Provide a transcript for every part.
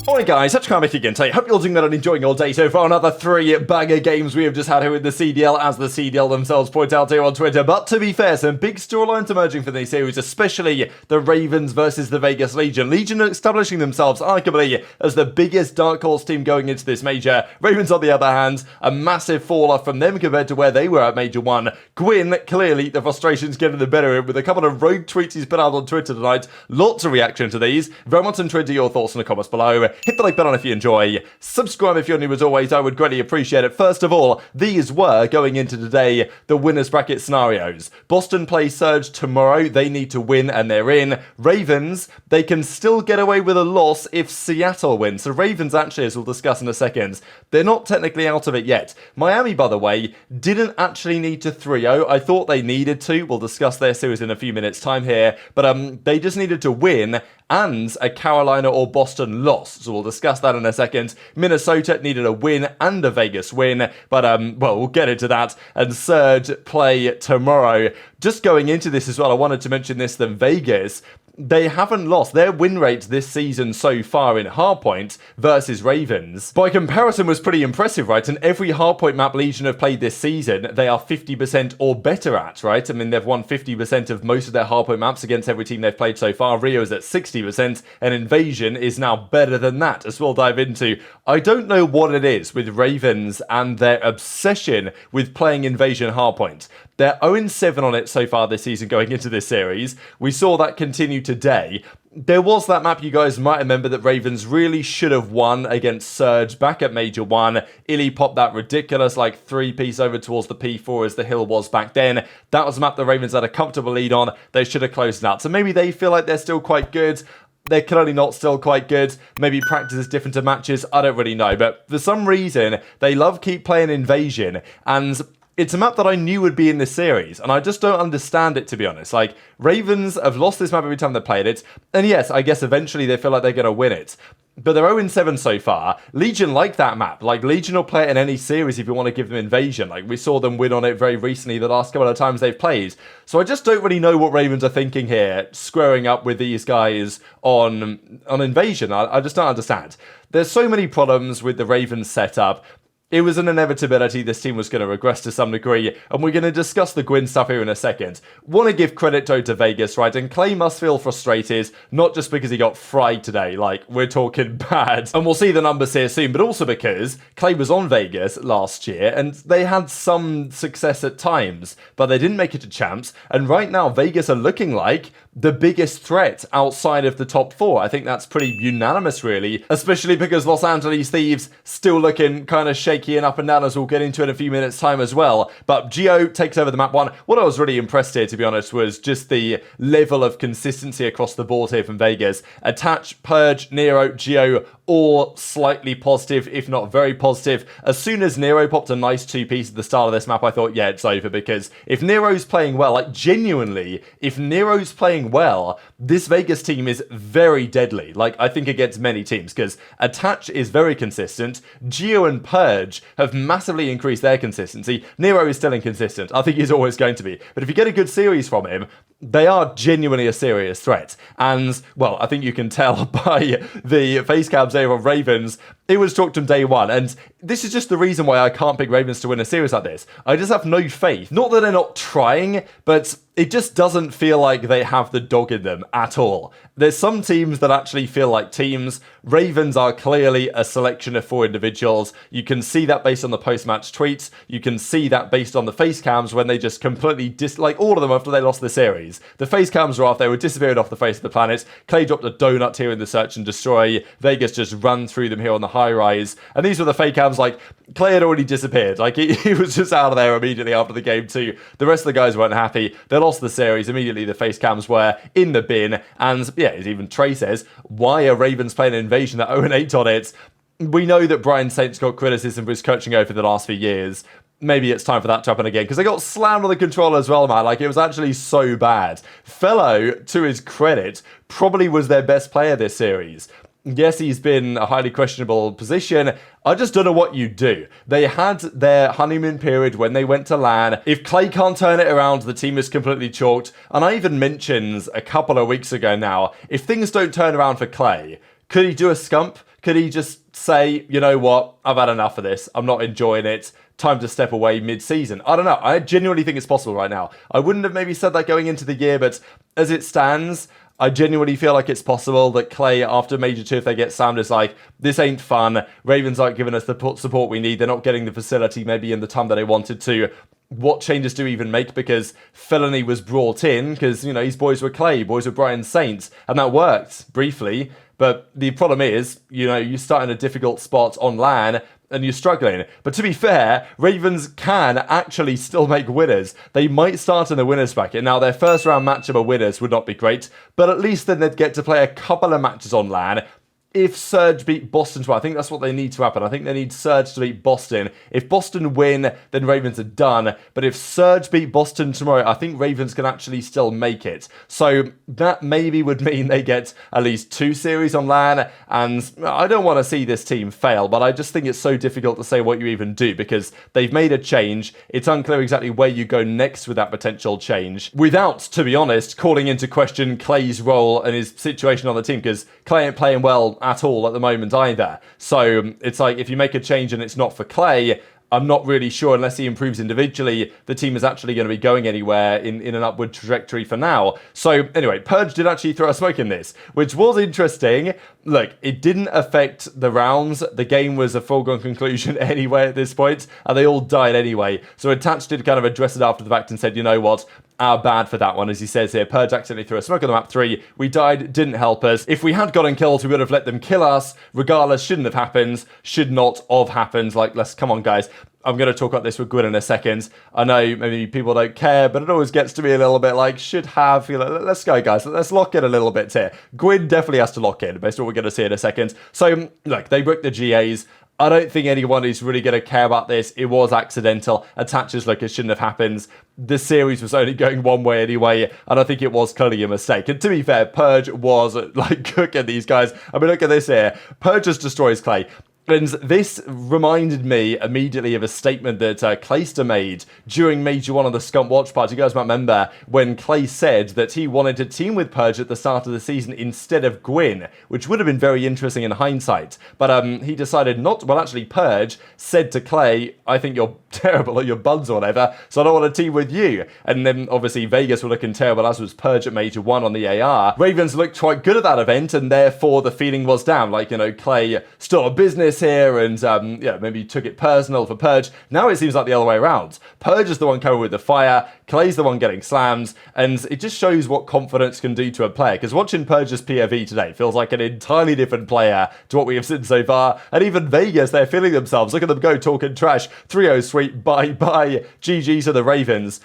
Alright guys, HyDra again today. Hope you're doing well and enjoying your day so far. Another 3 banger games we have just had here with the CDL, as the CDL themselves point out here on Twitter. But to be fair, some big storylines emerging from these series, especially the Ravens versus the Vegas Legion. Legion establishing themselves arguably as the biggest dark horse team going into this major. Ravens, on the other hand, a massive fall off from them compared to where they were at Major 1. Gwinn, clearly the frustration's getting the better of him with a couple of rogue tweets he's put out on Twitter tonight. Lots of reaction to these. Very much intrigued to your thoughts in the comments below. Hit the like button if you enjoy. Subscribe if you're new as always, I would greatly appreciate it. First of all, these were, going into today, the winners bracket scenarios. Boston plays Surge tomorrow, they need to win and they're in. Ravens, they can still get away with a loss if Seattle wins. So Ravens actually, as we'll discuss in a second, they're not technically out of it yet. Miami, by the way, didn't actually need to 3-0. I thought they needed to. We'll discuss their series in a few minutes time here. But they just needed to win and a Carolina or Boston loss. So we'll discuss that in a second. Minnesota needed a win and a Vegas win, but well, we'll get into that. And Surge play tomorrow. Just going into this as well, I wanted to mention this, that Vegas, they haven't lost. Their win rate this season so far in Hardpoint versus Ravens, by comparison, was pretty impressive, right? And every Hardpoint map Legion have played this season, they are 50% or better at, right? I mean, they've won 50% of most of their Hardpoint maps against every team they've played so far. Rio is at 60%, and Invasion is now better than that, as we'll dive into. I don't know what it is with Ravens and their obsession with playing Invasion Hardpoint. They're 0-7 on it so far this season going into this series. We saw that continue today. There was that map you guys might remember that Ravens really should have won against Surge back at Major 1. Illy popped that ridiculous like 3-piece over towards the P4 as the hill was back then. That was a map the Ravens had a comfortable lead on. They should have closed it out. So maybe they feel like they're still quite good. They're clearly not still quite good. Maybe practice is different to matches. I don't really know. But for some reason, they love keep playing Invasion. And it's a map that I knew would be in this series, and I just don't understand it, to be honest. Like, Ravens have lost this map every time they played it, and yes, I guess eventually they feel like they're going to win it. But they're 0-7 so far. Legion like that map. Like, Legion will play it in any series if you want to give them Invasion. Like, we saw them win on it very recently the last couple of times they've played. So I just don't really know what Ravens are thinking here, squaring up with these guys on Invasion. I just don't understand. There's so many problems with the Ravens setup. It was an inevitability this team was going to regress to some degree, and we're going to discuss the Gwinn stuff here in a second. Want to give credit though to Vegas, right? And Clay must feel frustrated, not just because he got fried today, like, we're talking bad. And we'll see the numbers here soon, but also because Clay was on Vegas last year, and they had some success at times, but they didn't make it to champs, and right now Vegas are looking like the biggest threat outside of the top 4. I think that's pretty unanimous, really, especially because Los Angeles Thieves still looking kind of shaky and up and down, as we'll get into in a few minutes time as well. But Geo takes over the map 1. What I was really impressed here, to be honest, was just the level of consistency across the board here from Vegas. Attach, Purge, Nero, Geo, all slightly positive, if not very positive. As soon as Nero popped a nice 2-piece at the start of this map, I thought, yeah, it's over, because if Nero's playing well, like, genuinely, if Nero's playing well, this Vegas team is very deadly. Like, I think against many teams, because Attach is very consistent. Geo and Purge have massively increased their consistency. Nero is still inconsistent. I think he's always going to be. But if you get a good series from him, they are genuinely a serious threat. And, well, I think you can tell by the face cams there of Ravens, it was talked from day 1. And this is just the reason why I can't pick Ravens to win a series like this. I just have no faith. Not that they're not trying, but it just doesn't feel like they have the dog in them at all. There's some teams that actually feel like teams. Ravens are clearly a selection of 4 individuals. You can see that based on the post-match tweets. You can see that based on the face cams when they just completely like all of them after they lost the series. The face cams were off. They were disappeared off the face of the planet. Clay dropped a donut here in the search and destroy. Vegas just run through them here on the high rise. And these were the fake cams. Like, Clay had already disappeared. Like, he was just out of there immediately after the game too. The rest of the guys weren't happy. They lost the series. Immediately the face cams were in the bin. And yeah, even Trey says, why are Ravens playing Invasion at 0-8 on it? We know that Brian Saint's got criticism for his coaching over the last few years. Maybe it's time for that to happen again, because they got slammed on the controller as well, man. Like, it was actually so bad. Fellow, to his credit, probably was their best player this series. Yes, he's been a highly questionable position. I just don't know what you do. They had their honeymoon period when they went to LAN. If Clay can't turn it around, the team is completely chalked. And I even mentioned a couple of weeks ago now, if things don't turn around for Clay, could he do a scump? Could he just say, you know what, I've had enough of this, I'm not enjoying it, time to step away mid-season? I don't know. I genuinely think it's possible right now. I wouldn't have maybe said that going into the year, but as it stands, I genuinely feel like it's possible that Clay, after Major 2, if they get slammed, is like, this ain't fun. Ravens aren't giving us the support we need. They're not getting the facility maybe in the time that they wanted to. What changes do we even make? Because Felony was brought in because, you know, these boys were Clay, boys were Brian Saints, and that worked briefly. But the problem is, you know, you start in a difficult spot on LAN and you're struggling. But to be fair, Ravens can actually still make winners. They might start in the winners bracket. Now, their first round matchup of winners would not be great, but at least then they'd get to play a couple of matches on LAN. If Surge beat Boston tomorrow, I think that's what they need to happen. I think they need Surge to beat Boston. If Boston win, then Ravens are done. But if Surge beat Boston tomorrow, I think Ravens can actually still make it. So that maybe would mean they get at least 2 series on LAN. And I don't want to see this team fail, but I just think it's so difficult to say what you even do because they've made a change. It's unclear exactly where you go next with that potential change without, to be honest, calling into question Clay's role and his situation on the team, because Clay ain't playing well at all at the moment either. So it's like, if you make a change and it's not for Clay, I'm not really sure, unless he improves individually, the team is actually going to be going anywhere in an upward trajectory for now. So anyway, Purge did actually throw a smoke in this, which was interesting. Look, it didn't affect the rounds. The game was a foregone conclusion anyway at this point, and they all died anyway. So Attached did kind of address it after the fact and said, you know what, our bad for that one, as he says here. Purge accidentally threw a smoke on the map 3. We died, didn't help us. If we had gotten killed, we would have let them kill us. Regardless, shouldn't have happened. Should not have happened. Like, let's come on, guys. I'm going to talk about this with Gwinn in a second. I know maybe people don't care, but it always gets to me a little bit like, should have. You know, let's go, guys. Let's lock in a little bit here. Gwinn definitely has to lock in, based on what we're going to see in a second. So, look, they broke the GAs. I don't think anyone is really going to care about this. It was accidental. Attaches, look, it shouldn't have happened. The series was only going one way anyway, and I think it was clearly a mistake. And to be fair, Purge was, like, cooking these guys. I mean, look at this here. Purge just destroys Clay. And this reminded me immediately of a statement that Clayster made during Major 1 of the Scump Watch Party. You guys might remember when Clay said that he wanted to team with Purge at the start of the season instead of Gwinn, which would have been very interesting in hindsight. But he decided not to. Well, actually, Purge said to Clay, I think you're terrible at your buds or whatever, so I don't want to team with you. And then, obviously, Vegas were looking terrible, as was Purge at Major 1 on the AR. Ravens looked quite good at that event, and therefore the feeling was down. Like, you know, Clay still a business here, and yeah, maybe took it personal for Purge. Now it seems like the other way around. Purge is the one coming with the fire, Clay's the one getting slammed, and it just shows what confidence can do to a player, because watching Purge's POV today feels like an entirely different player to what we have seen so far, and even Vegas, they're feeling themselves. Look at them go, talking trash. 3-0 sweep, bye-bye, GG to the Ravens.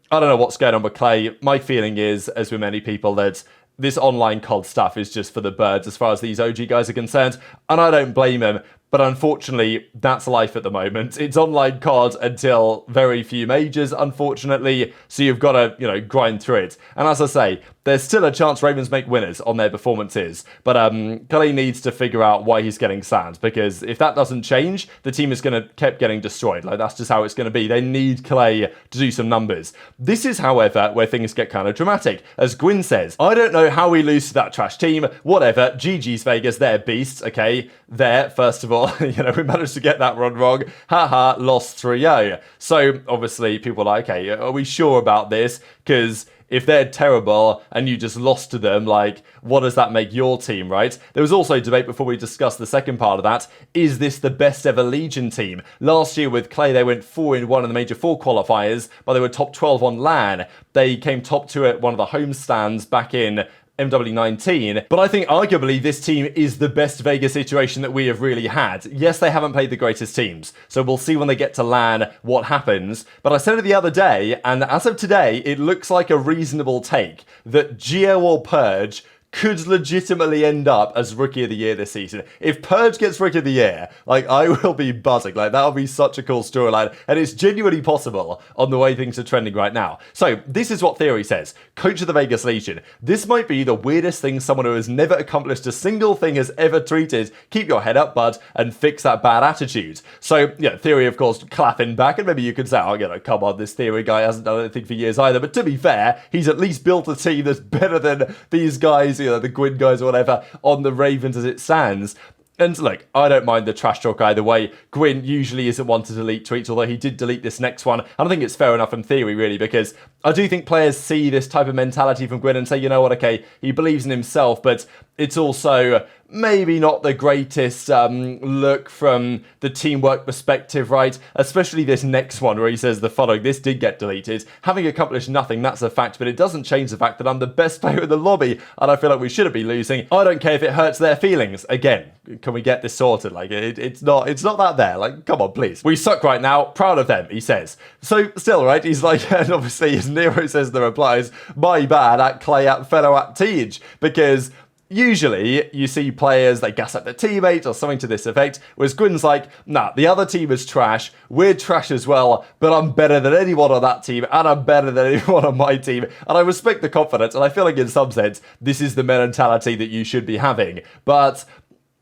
I don't know what's going on with Clay. My feeling is, as with many people, that this online COD stuff is just for the birds as far as these OG guys are concerned, and I don't blame him. But unfortunately, that's life at the moment. It's online COD until very few majors, unfortunately. So you've got to, you know, grind through it. And as I say, there's still a chance Ravens make winners on their performances. But Clay needs to figure out why he's getting slammed, because if that doesn't change, the team is going to keep getting destroyed. Like, that's just how it's going to be. They need Clay to do some numbers. This is, however, where things get kind of dramatic. As Gwinn says, I don't know how we lose to that trash team. Whatever. GG's Vegas. They're beasts. Okay. There, first of all. You know, we managed to get that run wrong. Haha, lost 3-0. So, obviously, people are like, okay, are we sure about this? Because if they're terrible and you just lost to them, like, what does that make your team, right? There was also debate before we discussed the second part of that. Is this the best ever Legion team? Last year with Clay, they went 4-1 in the Major 4 qualifiers, but they were top 12 on LAN. They came top 2 at one of the home stands back in MW19, but I think arguably this team is the best Vegas situation that we have really had. Yes, they haven't played the greatest teams, so we'll see when they get to LAN what happens, but I said it the other day, and as of today, it looks like a reasonable take that Geo or Purge could legitimately end up as Rookie of the Year this season. If Purge gets Rookie of the Year, like, I will be buzzing. Like, that'll be such a cool storyline, and it's genuinely possible on the way things are trending right now. So, this is what Theory says. Coach of the Vegas Legion. This might be the weirdest thing someone who has never accomplished a single thing has ever tweeted. Keep your head up, bud, and fix that bad attitude. So, yeah, Theory, of course, clapping back, and maybe you could say, oh, you know, come on, this Theory guy hasn't done anything for years either, but to be fair, he's at least built a team that's better than these guys, you know, the Gwinn guys or whatever, on the Ravens as it stands. And look, I don't mind the trash talk either way. Gwinn usually isn't one to delete tweets, although he did delete this next one. And I think it's fair enough in theory, really, because I do think players see this type of mentality from Gwinn and say, you know what, okay, he believes in himself, but it's also maybe not the greatest look from the teamwork perspective, right? Especially this next one where he says the following: this did get deleted. Having accomplished nothing, that's a fact, but it doesn't change the fact that I'm the best player in the lobby and I feel like we shouldn't be losing. I don't care if it hurts their feelings. Again, can we get this sorted? Like, it's not that there. Like, come on, please. We suck right now. Proud of them, he says. So still, right, he's like, and obviously as Nero says in the replies, my bad at Clay at fellow at Tej, because usually you see players, they gas up their teammates or something to this effect, whereas Gwynn's like, nah, the other team is trash, we're trash as well, but I'm better than anyone on that team, and I'm better than anyone on my team, and I respect the confidence, and I feel like in some sense, this is the mentality that you should be having. But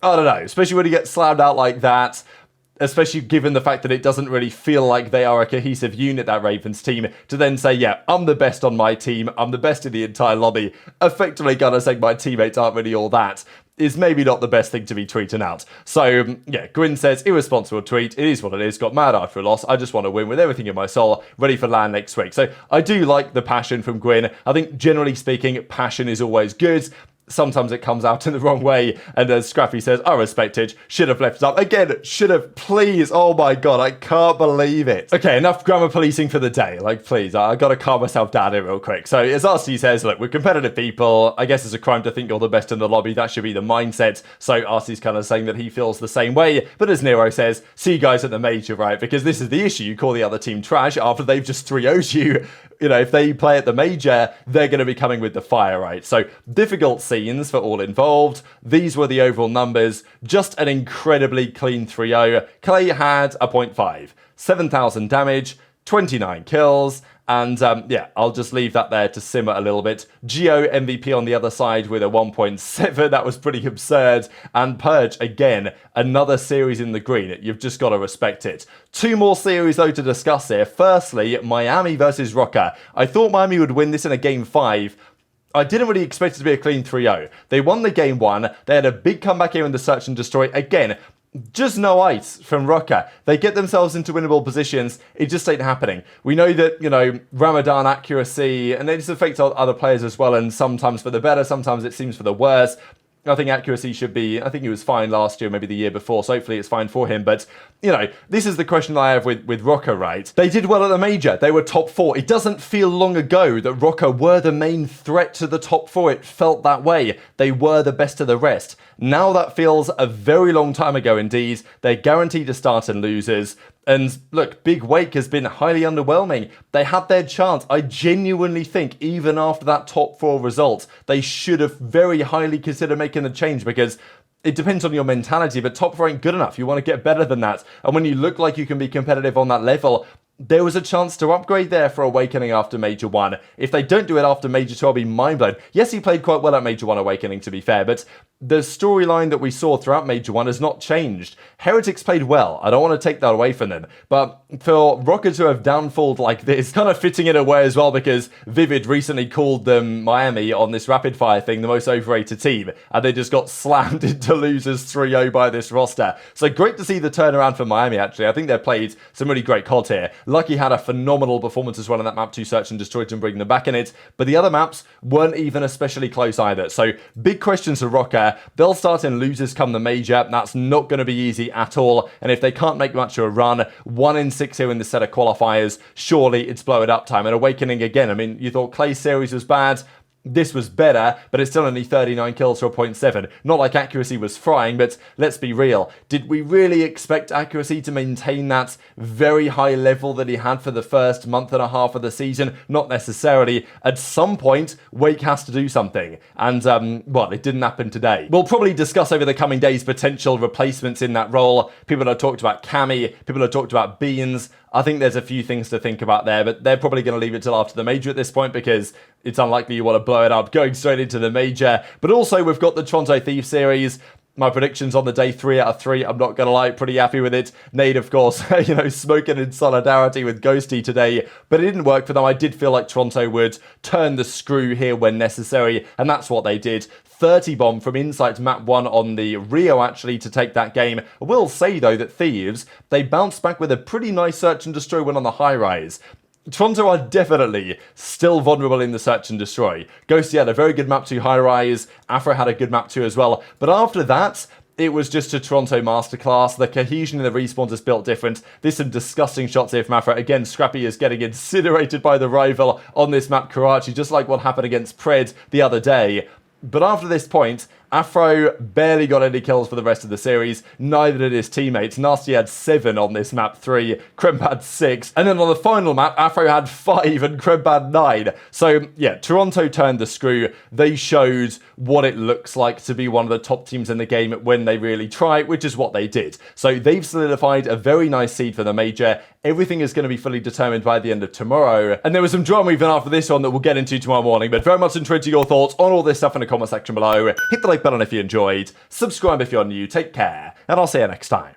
I don't know, especially when you get slammed out like that, especially given the fact that it doesn't really feel like they are a cohesive unit, that Ravens team, to then say, yeah, I'm the best on my team, I'm the best in the entire lobby, effectively gonna say my teammates aren't really all that, is maybe not the best thing to be tweeting out. So, yeah, Gwinn says, irresponsible tweet, it is what it is, got mad after a loss, I just want to win with everything in my soul, ready for LAN next week. So, I do like the passion from Gwinn. I think, generally speaking, passion is always good. Sometimes it comes out in the wrong way, and as Scrappy says, I respect it, should have left it up. Again, should have, please, oh my god, I can't believe it. Okay, enough grammar policing for the day, like please, I gotta calm myself down here real quick. So as RC says, look, we're competitive people, I guess it's a crime to think you're the best in the lobby, that should be the mindset. So RC's kind of saying that he feels the same way, but as Nero says, see you guys at the major, right? Because this is the issue, you call the other team trash after they've just 3-0'd you. You know, if they play at the major, they're going to be coming with the fire, right? So, difficult scenes for all involved. These were the overall numbers. Just an incredibly clean 3-0. Clay had a 0.5, 7,000 damage, 29 kills, and yeah, I'll just leave that there to simmer a little bit. Geo MVP on the other side with a 1.7, that was pretty absurd. And Purge, again, another series in the green. You've just got to respect it. Two more series though to discuss here. Firstly, Miami versus Rocker. I thought Miami would win this in a game 5. I didn't really expect it to be a clean 3-0. They won the game 1. They had a big comeback here in the search and destroy. Again, just no ice from Rocker. They get themselves into winnable positions. It just ain't happening. We know that, you know, Ramadan accuracy, and it just affects other players as well, and sometimes for the better, sometimes it seems for the worse. I think accuracy should be, I think he was fine last year, maybe the year before, so hopefully it's fine for him. But, you know, this is the question I have with Rocker, right? They did well at the major. They were top 4. It doesn't feel long ago that Rocker were the main threat to the top 4. It felt that way. They were the best of the rest. Now that feels a very long time ago indeed. They're guaranteed to start and losers. And look, Big Wake has been highly underwhelming. They had their chance. I genuinely think even after that top 4 result, they should have very highly considered making the change, because it depends on your mentality, but top 4 ain't good enough. You want to get better than that. And when you look like you can be competitive on that level, there was a chance to upgrade there for Awakening after Major 1. If they don't do it after Major 2, I'll be mind-blown. Yes, he played quite well at Major 1 Awakening, to be fair, but the storyline that we saw throughout Major 1 has not changed. Heretics played well. I don't want to take that away from them. But for Rocket to have downfalled like this, kind of fitting in a way as well, because Vivid recently called them, Miami, on this rapid fire thing, the most overrated team, and they just got slammed into losers 3-0 by this roster. So great to see the turnaround for Miami, actually. I think they've played some really great COD here. Lucky had a phenomenal performance as well in that map 2 search and destroyed and bring them back in it, but the other maps weren't even especially close either. So big questions for Rocker. They'll start in losers come the major. That's not going to be easy at all, and if they can't make much of a run, 1 in 6 here in the set of qualifiers, surely it's blow it up time. And Awakening again, I mean, you thought Clay's series was bad. This was better, but it's still only 39 kills for a 0.7. Not like accuracy was frying, but let's be real. Did we really expect accuracy to maintain that very high level that he had for the first month and a half of the season? Not necessarily. At some point, Wake has to do something. And, well, it didn't happen today. We'll probably discuss over the coming days potential replacements in that role. People have talked about Cammy. People have talked about Beans. I think there's a few things to think about there, but they're probably going to leave it till after the major at this point, because it's unlikely you want to blow it up going straight into the major. But also, we've got the Toronto Thieves series. My predictions on the day, 3 out of 3. I'm not going to lie, pretty happy with it. Nade, of course, smoking in solidarity with Ghosty today, but it didn't work for them. I did feel like Toronto would turn the screw here when necessary, and that's what they did. 30 bomb from inside map 1 on the Rio, actually, to take that game. I will say, though, that Thieves, they bounced back with a pretty nice search and destroy win on the high rise. Toronto are definitely still vulnerable in the search and destroy. Ghosty had a very good map 2 high rise. Afro had a good map 2 as well. But after that, it was just a Toronto masterclass. The cohesion in the respawns is built different. There's some disgusting shots here from Afro. Again, Scrappy is getting incinerated by the rival on this map, Karachi, just like what happened against Pred the other day. But after this point, Afro barely got any kills for the rest of the series, neither did his teammates. Nastie had 7 on this map 3, Kremp had 6, and then on the final map, Afro had 5 and Kremp had 9. So yeah, Toronto turned the screw. They showed what it looks like to be one of the top teams in the game when they really try, which is what they did. So they've solidified a very nice seed for the major. Everything is going to be fully determined by the end of tomorrow. And there was some drama even after this one that we'll get into tomorrow morning, but very much intrigued to your thoughts on all this stuff in the comment section below. Hit the like button if you enjoyed, subscribe if you're new, take care, and I'll see you next time.